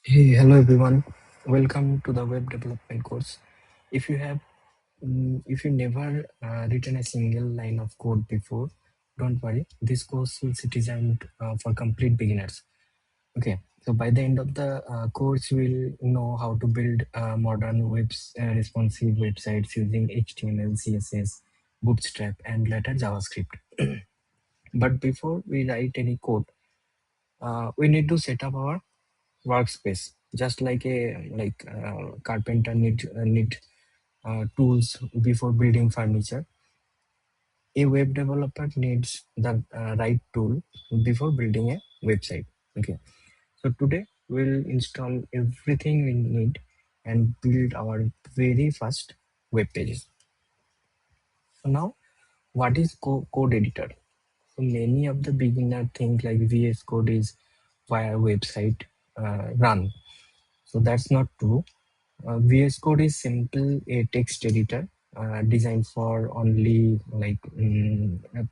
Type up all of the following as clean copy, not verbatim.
Hey, hello everyone. Welcome to the web development course. If you have, if you never written a single line of code before, don't worry. This course is designed for complete beginners. Okay. So by the end of the course, we'll know how to build modern responsive websites using HTML, CSS, Bootstrap, and later JavaScript. But before we write any code, we need to set up our workspace, just like a carpenter need tools before building furniture. A web developer needs the right tool before building a website. Okay, so today we'll install everything we need and build our very first web pages. So now, what is code editor? So many of the beginner think like VS Code is where website run. So that's not true. VS Code is simple a text editor designed for only a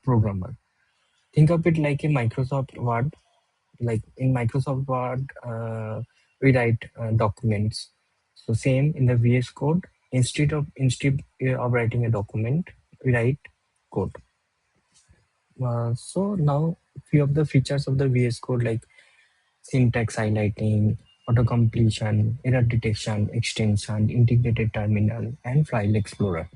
programmer. Think of it like a Microsoft Word. Like in Microsoft Word, we write documents. So same in the VS Code. Instead of writing a document, we write code. So now few of the features of the VS Code like syntax highlighting, auto completion, error detection, extension, integrated terminal, and file explorer.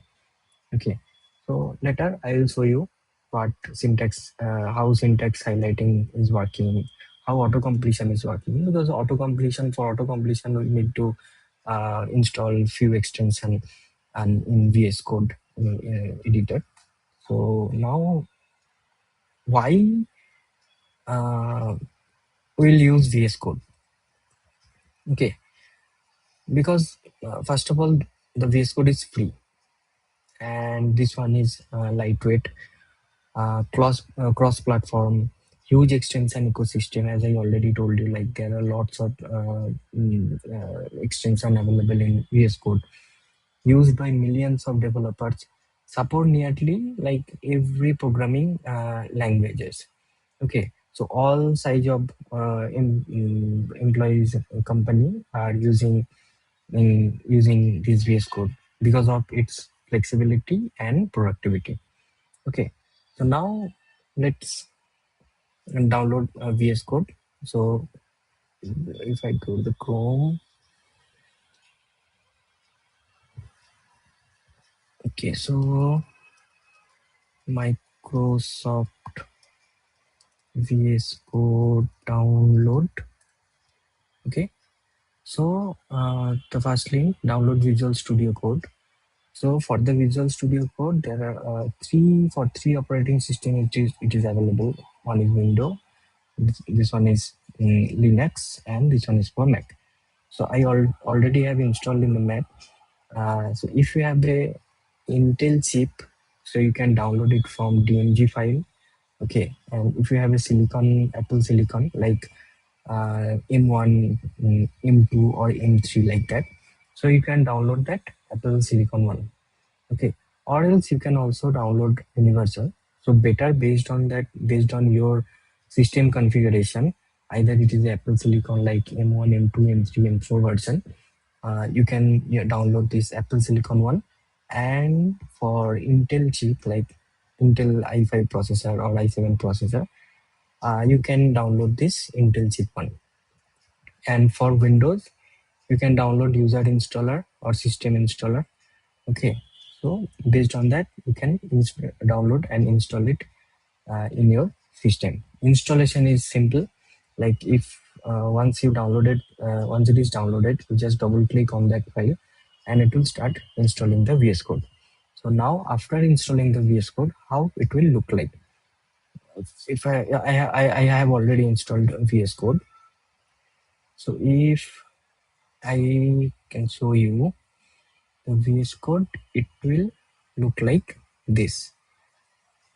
Okay, so later I will show you how syntax highlighting is working, how auto completion is working. Because auto completion we need to install few extension and in VS Code editor. So now why uh, we'll use VS Code? Okay, because first of all the VS Code is free and this one is lightweight, cross platform, huge extension ecosystem. As I already told you, like there are lots of extension available in VS Code used by millions of developers, support nearly like every programming languages. Okay, so all size of employees company are using this VS Code because of its flexibility and productivity. Okay, so now let's download VS Code. So if I go to the Chrome, okay, so Microsoft VS Code download. Okay, so the first link, download Visual Studio Code. So for the Visual Studio Code, there are three operating system. It is available. One is Windows. This one is Linux, and this one is for Mac. So I already have installed in the Mac. So if you have the Intel chip, so you can download it from DMG file. Okay, and if you have a Apple Silicon like M1, M2, or M3 like that, so you can download that Apple Silicon one. Okay, or else you can also download Universal. So better based on your system configuration. Either it is Apple Silicon like M1, M2, M3, M4 version. You can download this Apple Silicon one, and for Intel chip like Intel i5 processor or i7 processor, you can download this Intel chip one. And for Windows, you can download user installer or system installer. Okay, so based on that, you can download and install it in your system. Installation is simple. Like if once it is downloaded, you just double click on that file, and it will start installing the VS Code. So now, after installing the VS Code, how it will look like? If I have already installed VS Code. So if I can show you the VS Code, it will look like this.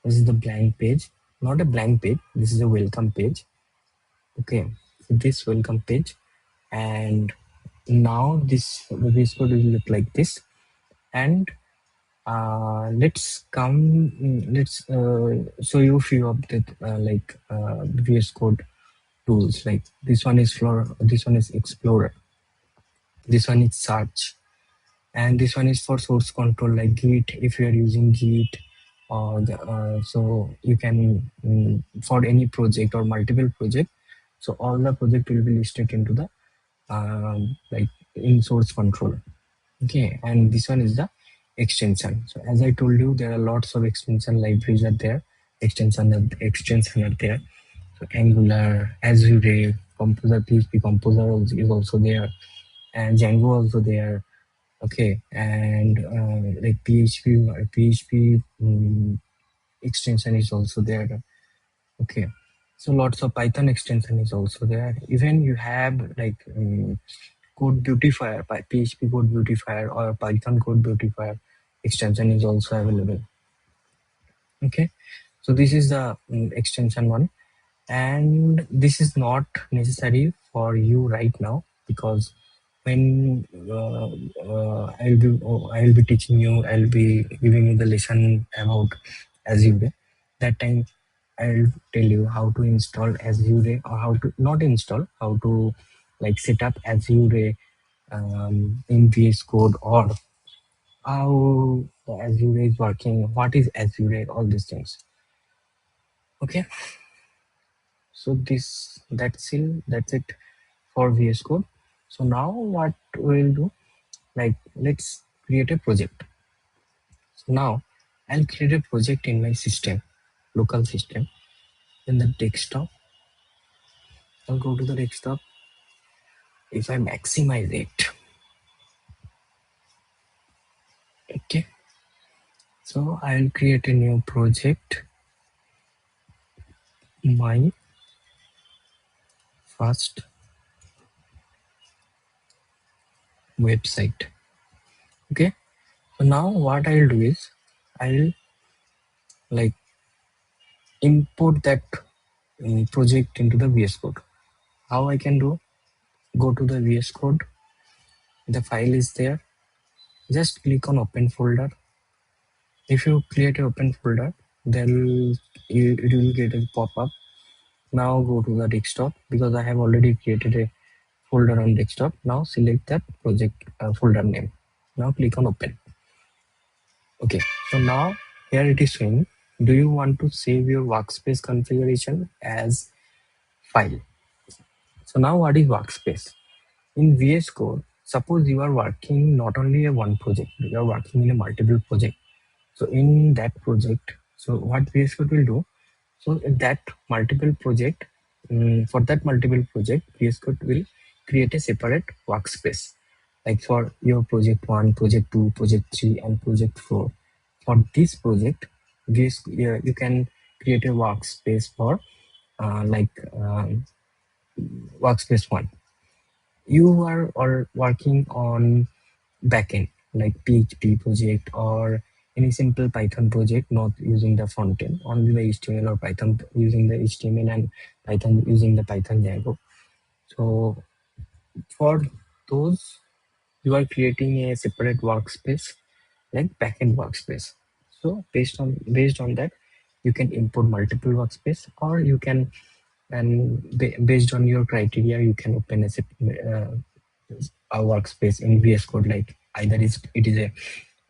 This is the blank page, not a blank page. This is a welcome page. Okay, so this welcome page, and now this the VS Code will look like this. And let's show you a few of the VS Code tools. Like this one is Explorer, this one is Search, and this one is for source control like Git. If you are using Git, so you can for any project or multiple project, so all the project will be listed into the like in source control. Okay, and this one is the extension. So as I told you, there are lots of extension libraries are there, extension are there. So Angular, Azure, Composer, PHP Composer is also there, and Django also there. Okay, and like PHP extension is also there. Okay, so lots of Python extension is also there. Even you have like code beautifier, PHP code beautifier or Python code beautifier extension is also available. Okay, so this is the extension one, and this is not necessary for you right now, because when I'll be teaching you, I'll be giving you the lesson about Azure. That time I'll tell you how to install Azure, or how to not install, how to like set up Azure in VS Code, or how the Azure is working, what is Azure, all these things. Okay, so that's it for VS Code. So now what we'll do, like let's create a project. So now I'll create a project in my system, local system, in the desktop. I'll go to the desktop. If I maximize it, okay. So I'll create a new project, my first website. Okay. So now what I'll do is I'll like import that project into the VS Code. How I can do? Go to the VS Code. The file is there. Just click on open folder. If you create an open folder, then it will get a pop-up. Now go to the desktop, because I have already created a folder on desktop. Now select that project folder name. Now click on open. Okay, so now here it is showing, do you want to save your workspace configuration as file? So now what is workspace? In VS Code, suppose you are working not only a one project, you are working in a multiple project. So in that project, so what VS Code will do, so in that multiple project, for that multiple project, VS Code will create a separate workspace. Like for your project 1, project 2, project 3, and project 4. For this project, you can create a workspace for like workspace 1. You are or working on backend like PHP project or any simple Python project, not using the front end, only the HTML, or Python using the HTML, and Python using the Python Django. So for those, you are creating a separate workspace like backend workspace. So based on that, you can import multiple workspace, or you can, and based on your criteria, you can open a workspace in VS Code, like either it is a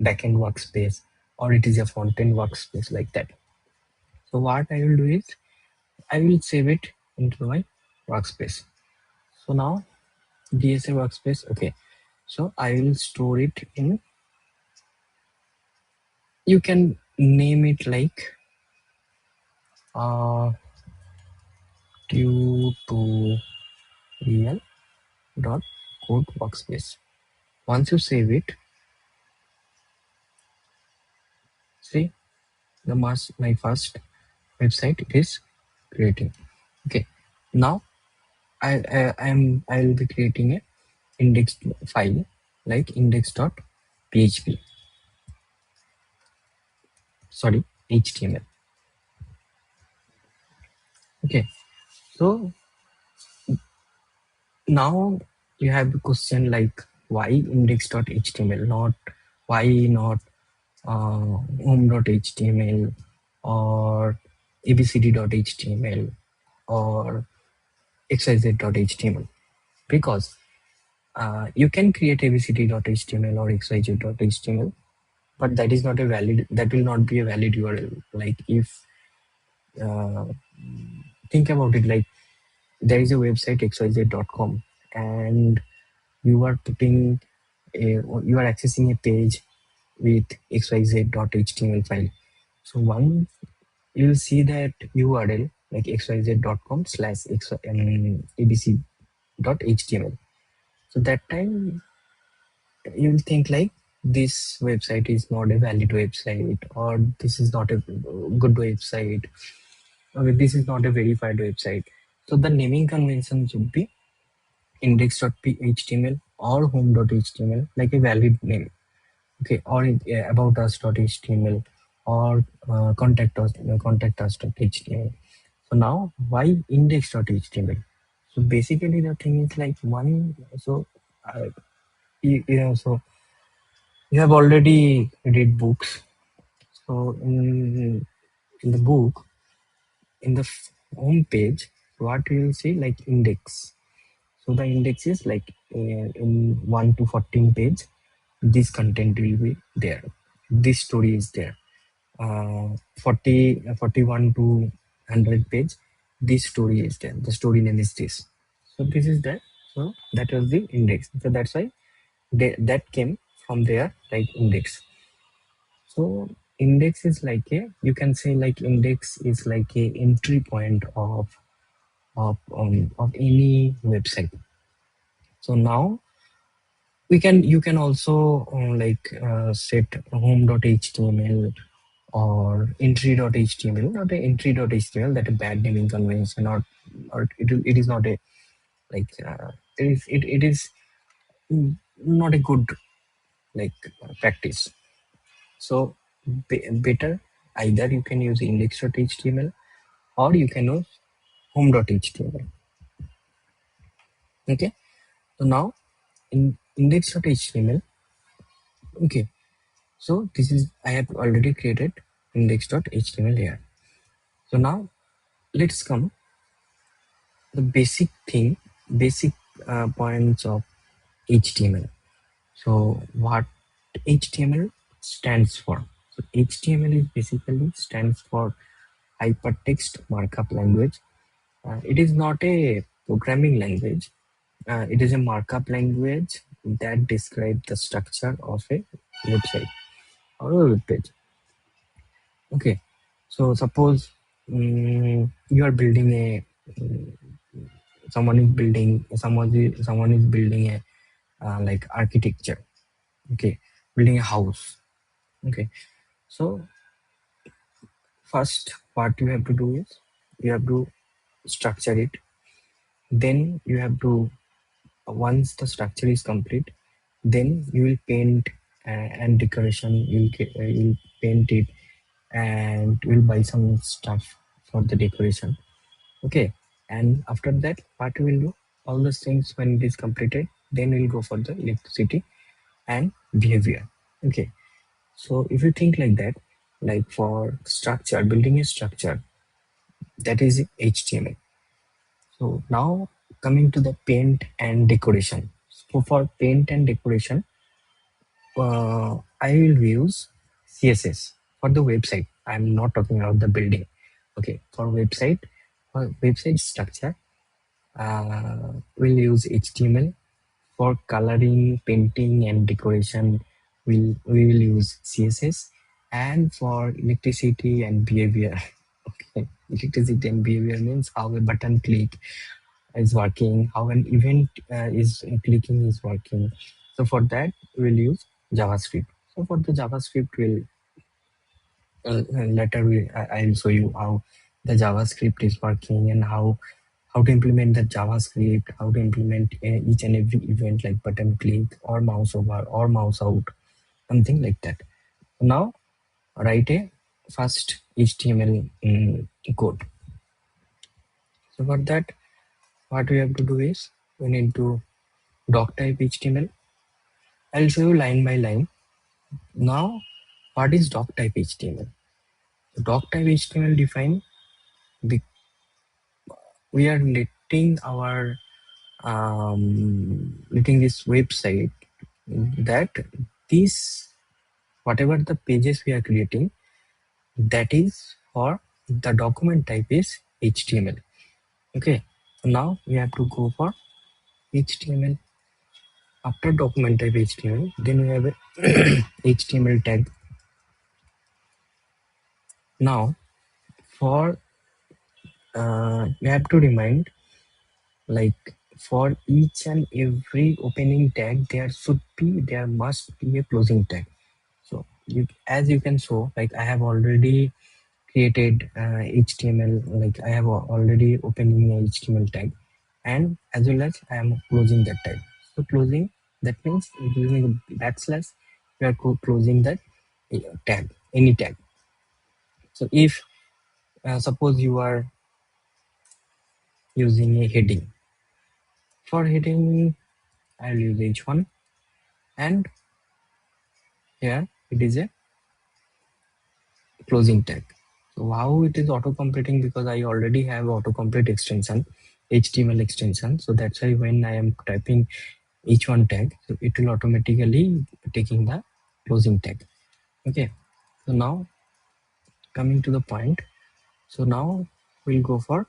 backend workspace or it is a front end workspace, like that. So what I will do is I will save it into my workspace. So now DSA workspace, okay. So I will store it in, you can name it like tutorial dot code workspace. Once you save it, see my first website it is creating. Okay, now I will be creating a index file like index.php, sorry, HTML. Okay, so now you have a question like, why index.html, not why not home.html or abcd.html or xyz.html, because you can create abcd.html or xyz.html, but that is not a valid, that will not be a valid URL. Like if uh, think about it, like there is a website xyz.com, and you are putting you are accessing a page with xyz.html file. So once you will see that URL like xyz.com slash abc.html. So that time you will think like this website is not a valid website, or this is not a good website, or this is not a verified website. So the naming convention should be index.html or home.html, like a valid name. Okay, or about us.html, or contact us.html. So now why index.html? So basically the thing is like one, so so you have already read books. So in the book, in the home page, what you will see like index. So the index is like in 1 to 14 page, this content will be there. This story is there. 41 to 100 page, this story is there. The story name is this. So this is there. So that was the index. So that's why that came from there, like index. So index is like a, you can say like index is like a entry point of any website. So now you can also set home.html or entry.html, not a entry.html, that a bad naming convention, or it is not a like it is not a good like practice. So better either you can use index.html or you can use home.html. Okay, so now in index.html, okay, so this is, I have already created index.html here. So now let's come the basic thing, basic points of HTML. So what HTML stands for? So HTML is basically stands for hypertext markup language. It is not a programming language. It is a markup language that describes the structure of a website or a web page. Okay, so suppose you are building a someone is building a like architecture. Okay, building a house. Okay, so first what you have to do is you have to structure it. Then you have to, once the structure is complete, then you will paint and decoration. You'll paint it, and you'll buy some stuff for the decoration. Okay, and after that what we will do, all those things when it is completed, then we'll go for the electricity and behavior. Okay, so if you think like that, like for structure, building a structure, that is HTML. So now coming to the paint and decoration. So for paint and decoration, I will use CSS for the website. I'm not talking about the building. Okay, for website structure, we'll use HTML. For coloring, painting, and decoration, we will use CSS. And for electricity and behavior, okay, electricity and behavior means how a button click is working, how an event is clicking is working. So for that, we'll use JavaScript. So for the JavaScript, we'll later I'll show you how the JavaScript is working, and how to implement the JavaScript, how to implement each and every event like button click or mouse over or mouse out, something like that. Now write a first HTML code. So for that, what we have to do is we need to doc type HTML. I'll show you line by line. Now, what is doc type HTML? Doc type HTML define the we are letting our letting this website that this whatever the pages we are creating, that is for the document type is HTML. Okay, so now we have to go for HTML. After document type HTML, then we have a HTML tag. Now for we have to remind, like, for each and every opening tag there must be a closing tag. So as you can show, like I have already created HTML, like I have already opening a HTML tag, and as well as I am closing that tag. So closing, that means using a backslash we are closing that tag, any tag. So if suppose you are using a heading, for heading I'll use h1, and here it is a closing tag. So how it is auto completing, because I already have autocomplete extension, HTML extension. So that's why when I am typing h1 tag, so it will automatically taking the closing tag. Okay, so now coming to the point, so now we'll go for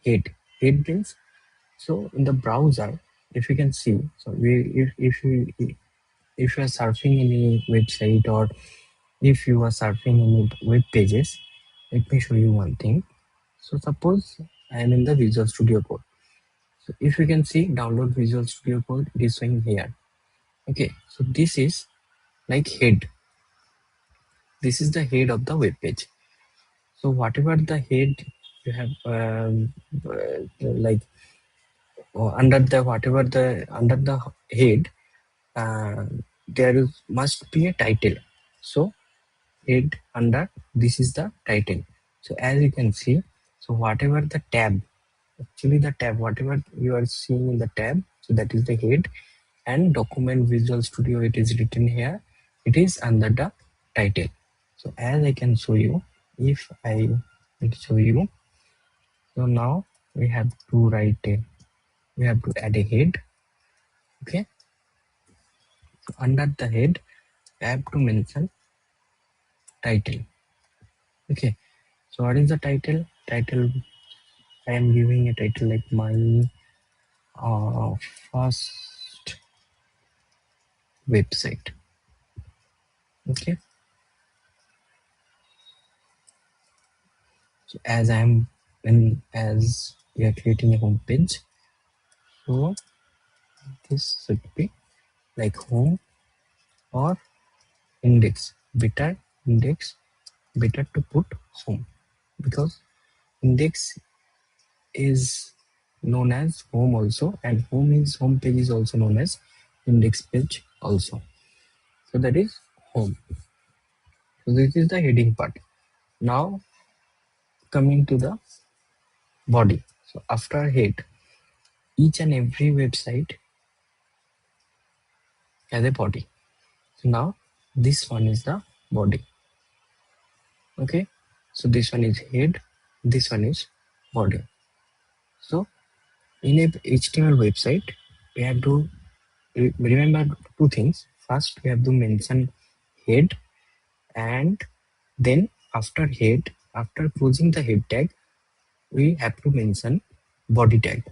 head. Head means, so in the browser, if you can see, so if you are surfing any website, or if you are surfing any web pages, let me show you one thing. So suppose I am in the Visual Studio Code. So if you can see download Visual Studio Code, it is showing here. Okay, so this is like head. This is the head of the web page. So whatever the head you have, like under the whatever the under the head, uh, there is must be a title. So head under, this is the title. So as you can see, so whatever the tab, actually the tab, whatever you are seeing in the tab, so that is the head, and document Visual Studio, it is written here, it is under the title. So as I can show you, if I will show you, so now we have to write a, we have to add a head. Okay, so under the head I have to mention title. Okay, so what is the title? I am giving a title like my uh, first website. Okay, so as I am when as we are creating a home page, so this should be like home or index. Better to put home, because index is known as home also, and home page is also known as index page also. So that is home. So this is the heading part. Now coming to the body. So after head, each and every website has a body. So now this one is the body. Okay, so this one is head, this one is body. So in a HTML website, we have to remember two things. First, we have to mention head, and then after head, after closing the head tag, we have to mention body tag.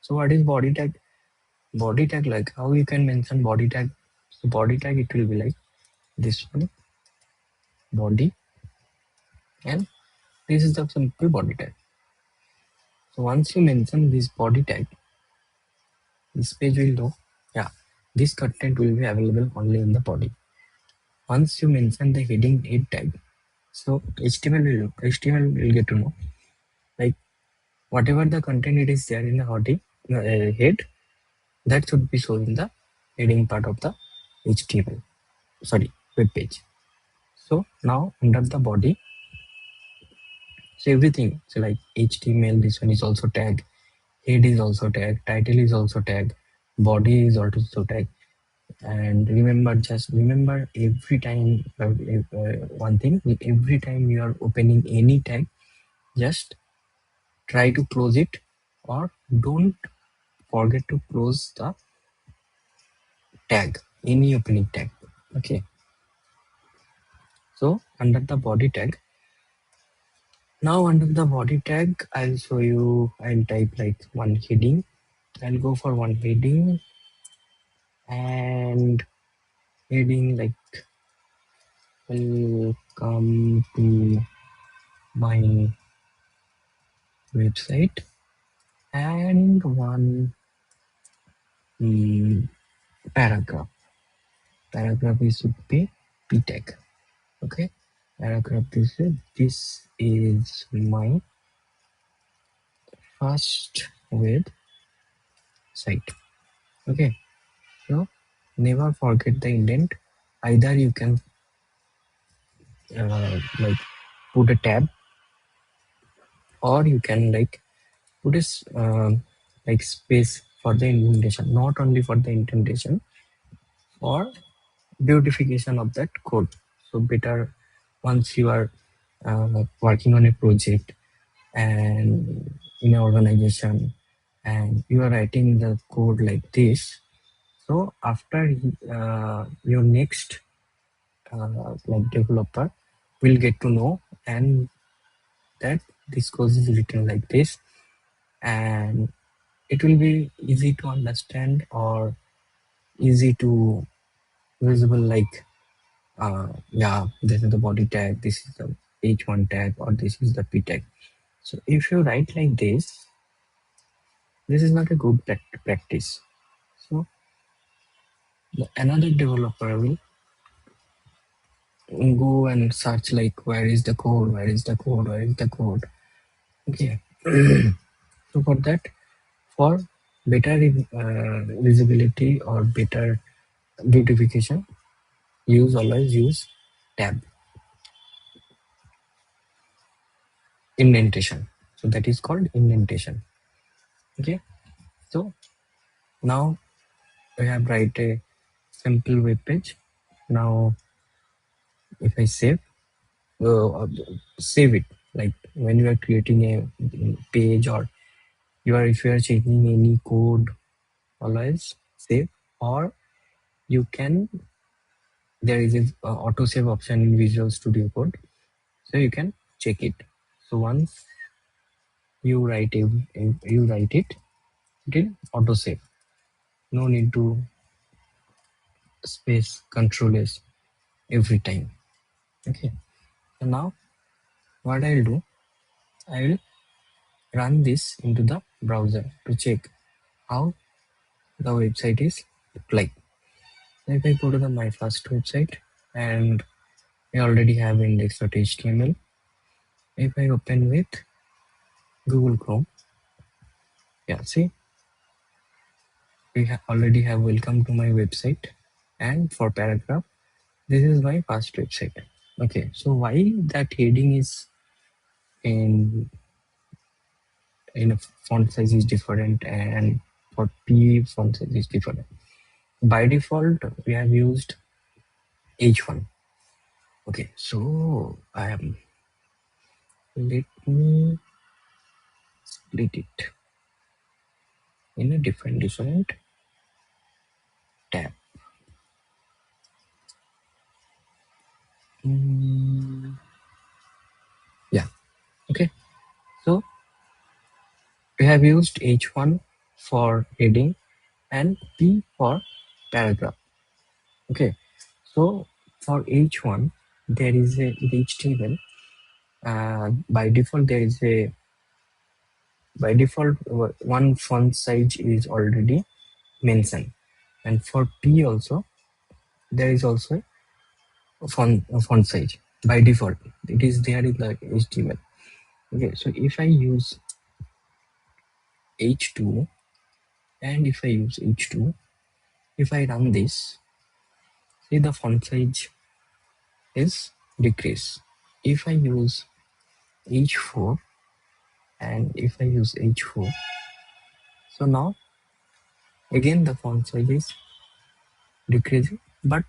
So what is body tag? Body tag, like how you can mention body tag? So body tag, it will be like this one, body, and this is the simple body tag. So once you mention this body tag, this page will know, yeah, this content will be available only in the body. Once you mention the heading head tag, so HTML will get to know, like whatever the content it is there in the head, that should be shown in the heading part of the HTML, sorry, web page. So now under the body, so everything, so like HTML, this one is also tag, head is also tag, title is also tag, body is also tag. And remember, just remember every time, one thing, every time you are opening any tag, just try to close it or don't forget to close the tag, any opening tag. Okay, so under the body tag, now under the body tag, I'll show you, I'll type like one heading. I'll go for one heading, and heading like welcome to my website, and one paragraph. Paragraph is should be p tag. Okay, paragraph this is my first website. Okay, so never forget the indent. Either you can like put a tab, or you can like put a like space for the indentation. Not only for the indentation, for beautification of that code. So better once you are working on a project and in an organization, and you are writing the code like this. So after your next like developer will get to know, and that this code is written like this, and it will be easy to understand or easy to visible, like yeah, this is the body tag, this is the h1 tag, or this is the p tag. So if you write like this is not a good practice. So another developer will go and search like where is the code, where is the code, where is the code. Okay. So for that, for better visibility or better beautification, always use tab indentation. So that is called indentation. Okay, so now we have write a simple web page. Now if I save it, like when you are creating a page, or if you are changing any code, always save. Or you can, there is a auto save option in Visual Studio Code, so you can check it. So once you write it, it will auto save. No need to space control s every time. Okay, so now what I'll do, I will run this into the browser to check how the website is like. If I go to my first website, and I already have index.html. If I open with Google Chrome, yeah, see, we already have welcome to my website, and for paragraph, this is my first website. Okay, so why that heading is in a font size is different, and for P font size is different. By default, we have used H1. Okay, so I am, let me split it in a different tab. Yeah, okay. So we have used H1 for heading and P for paragraph. Okay, so for H1, there is a HTML. By default, there is a one font size is already mentioned, and for P also there is also a font size. By default, it is there in the HTML. Okay, so if I use H2, and if I use H2, if I run this, see the font size is decrease. If I use H4, and if I use H4, so now again the font size is decreasing, but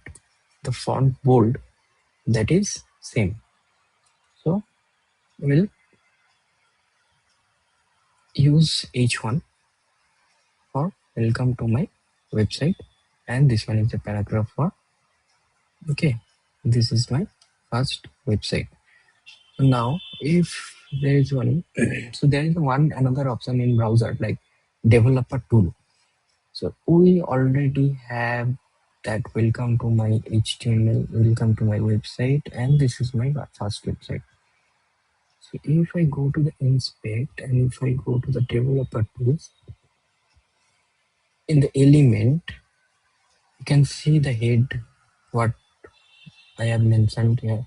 the font bold, that is same. So we'll use h1 for welcome to my website, and this one is the paragraph for okay, this is my first website. Now if there is one so there is one another option in browser like developer tool. So we already have that welcome to my HTML, welcome to my website, and this is my first website. So if I go to the inspect and if I go to the developer tools, in the element, you can see the head, what I have mentioned here.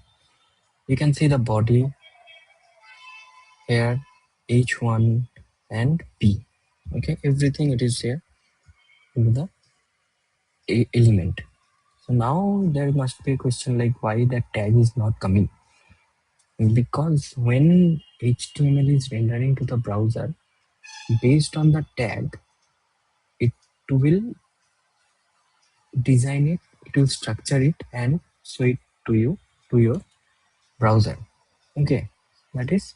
You can see the body here, H1 and P. Okay, everything it is here in the element. So now there must be a question like why that tag is not coming. Because when HTML is rendering to the browser, based on the tag, it will design it, it will structure it and show it to you to your browser. Okay, that is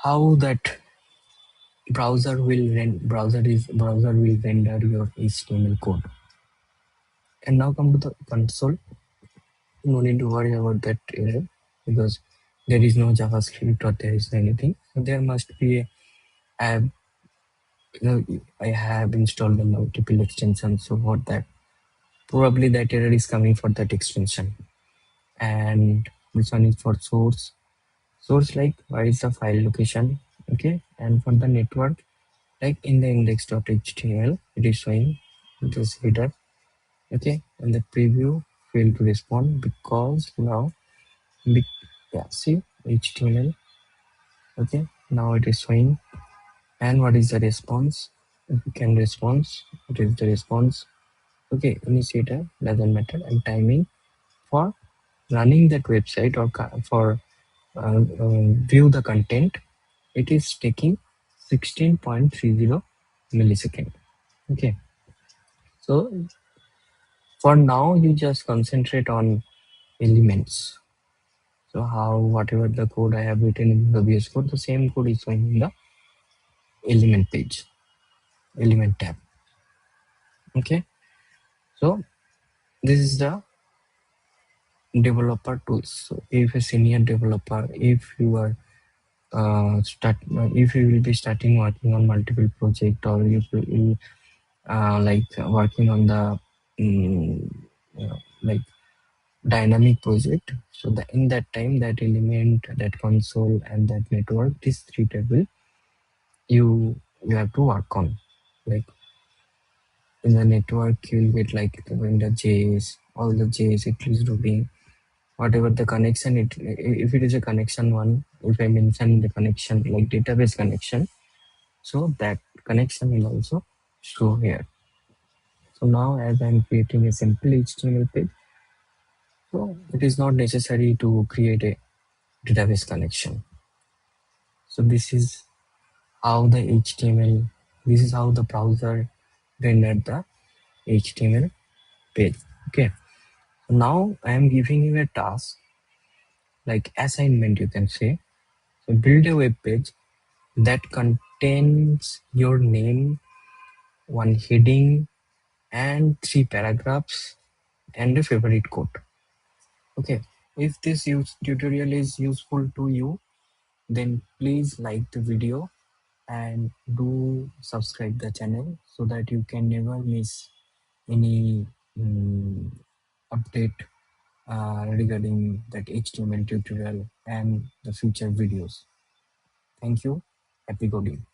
how that browser will render your HTML code. And now come to the console. No need to worry about that error because there is no JavaScript or there is anything. There must be a app. I have installed the multiple extensions, so for that probably that error is coming for that extension. And this one is for source like where is the file location. Okay, and for the network like in the index.html it is showing this header. Okay, and the preview failed to respond because now yeah, see HTML. Okay, now it is showing. And what is the response? If you can response, it is the response. Okay, initiator doesn't matter, and timing for running that website or for view the content, it is taking 16.30 millisecond. Okay, so for now you just concentrate on elements. So how whatever the code I have written in the VS Code, the same code is showing in the element page, element tab. Okay, so this is the developer tools. So if a senior developer, if you are if you will be starting working on multiple project or if you will like working on the like dynamic project, so that in that time that element, that console and that network, these three table you have to work on. Like in the network you'll get like when the JS, all the JS it is routing, whatever the connection it, if it is a connection one, if I mention the connection like database connection, so that connection will also show here. So now as I'm creating a simple HTML page, so it is not necessary to create a database connection. So this is how the HTML, this is how the browser rendered the HTML page. Okay, now I am giving you a task like assignment, you can say. So build a web page that contains your name, one heading, and 3 paragraphs and a favorite quote. Okay, if this tutorial is useful to you, then please like the video and do subscribe the channel so that you can never miss any update regarding that HTML tutorial and the future videos. Thank you. Happy coding.